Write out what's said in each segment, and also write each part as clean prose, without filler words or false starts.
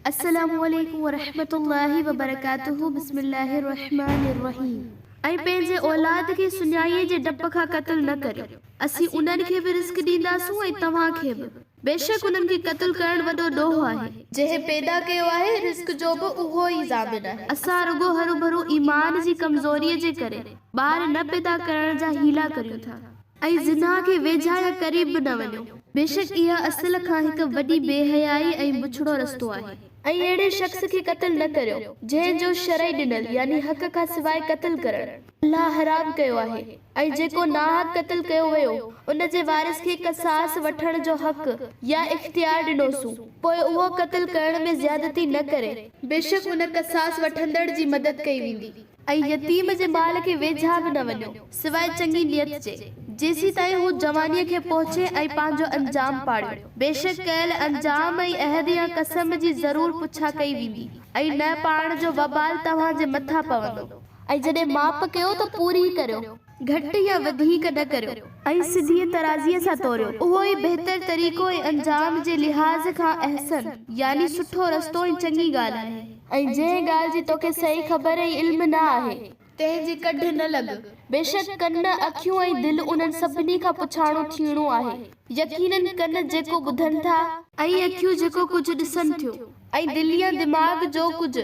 अस्सलामुअलैकुम वरहमतुल्लाहि वबरकातुहू। बिस्मिल्लाहिर्रहमानिर्रहीम। ऐं पंहिंजे औलाद खे सुञाईअ जे डप खां क़त्ल न करियो। असीं उन्हनि खे बि रिस्क ॾींदासूं ऐं तव्हांखे बि। बेशक उन्हनि खे क़त्ल करण वॾो ॾोह आहे। जंहिं पैदा कयो आहे रिस्क जो बि उहो ई ज़ामिन आहे। असां रुगो हरू भरू ईमान जी कमज़ोरीअ जे करे ॿार न पैदा करण जा हीला करियूं था ऐं ज़िना खे वेझा या क़रीब बि न वञो। बेशक इहा असल खां हिकु वॾी बेहयाई ऐं बुछड़ो रस्तो आहे। ऐं अहिड़े शख्स खे क़त्ल न करियो जंहिंजो शरई ॾिनल यानी हक़ खां सवाइ क़त्ल करण अल्लाह हराम कयो आहे। ऐं जेको नाहक क़त्ल कयो वियो उन जे वारिस खे क़सास वठण जो हक़ या इख्तियार ॾिनोसूं, पोइ उहो क़त्ल करण में ज़्यादती न करे। बेशक उन क़सास वठंदड़ जी मदद कई वेंदी। ऐं यतीम जे माल खे वेझा बि न वञो सिवाइ चङी नियत जे, जेसी ताईं हू जवानीअ खे पहुचे ऐं पंहिंजो अंजाम पाड़ियो। बेशक कयल अंजाम ऐं अहद या कसम जी ज़रूर पुछा कई वेंदी ऐं न पाण जो वबाल तव्हांजे मथां पवंदो। ऐं जॾहिं माप कयो त पूरी करियो, घटि या वधीक न करियो ऐं सिधी तराज़ीअ सां तोरियो। उहो ई बहितर तरीक़ो ऐं अंजाम जे लिहाज़ खां अहसन यानी सुठो रस्तो ऐं चङी ॻाल्हि आहे। ऐं जंहिं ॻाल्हि जी तोखे सही ख़बर ऐं इल्म न आहे तंहिंजी कढ न लॻ। बेशक कन, अखियूं ऐं दिलि उन्हनि सभिनी खां पुछाणो थियणो आहे। यकीनन कन जेको ॿुधनि था ऐं अखियूं जेको कुझु ॾिसनि थियूं ऐं दिलि या दिमाग़ जो कुझु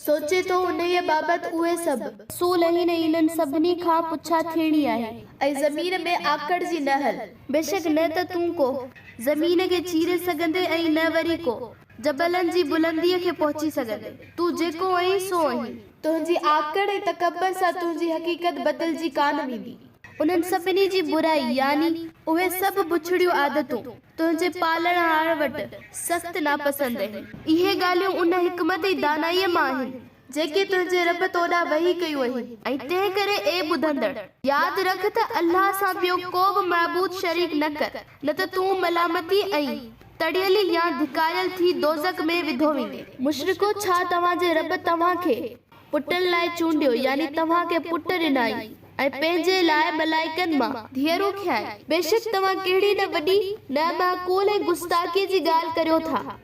सोचे थो उन बाबति उहे सभु सूल इन्हनि सभिनी खां पुछा थियणी आहे। ऐं ज़मीन में आकड़ जी न हल। बेशक न त तूं को ज़मीन खे चीरे सघंदे ऐं न वरी को जबलनि जी बुलंदीअ खे पहुची सघंदे। तूं जेको आहीं सो आहीं। तुंहिंजी आकड़ ऐं तकबर सां तुंहिंजी हक़ीक़त बदिलजी कान वेंदी। उन्हनि सभिनी जी बुराई यानी उहे सभु बुछड़ियूं आदतूं तुंहिंजे पालणहार वटि सख़्त नापसंद आहिनि। इहे ॻाल्हियूं उन हिकमत ऐं दानाईअ मां आहिनि जेके तुंहिंजे रब तोॾां वही कयूं आहिनि। ऐं तंहिं करे ए ॿुधंदड़, यादि रख त अल्लाह सां ॿियो को बि महबूद शरीक न कर, न त तूं मलामती ऐं तड़ियल या धिकारियल थी दोज़ख में विधो वेंदे। मुशरिको, छा तव्हांजे रब तव्हांखे पुटनि लाइ चूंडियो यानी तव्हांखे पुट ॾिनाई ऐं पंहिंजे लाइ मलाइकनि मां धीअरूं खयाई? बेशक तव्हां कहिड़ी न वॾी न माक़ूल ऐं गुस्ताखीअ जी ॻाल्हि करियो था।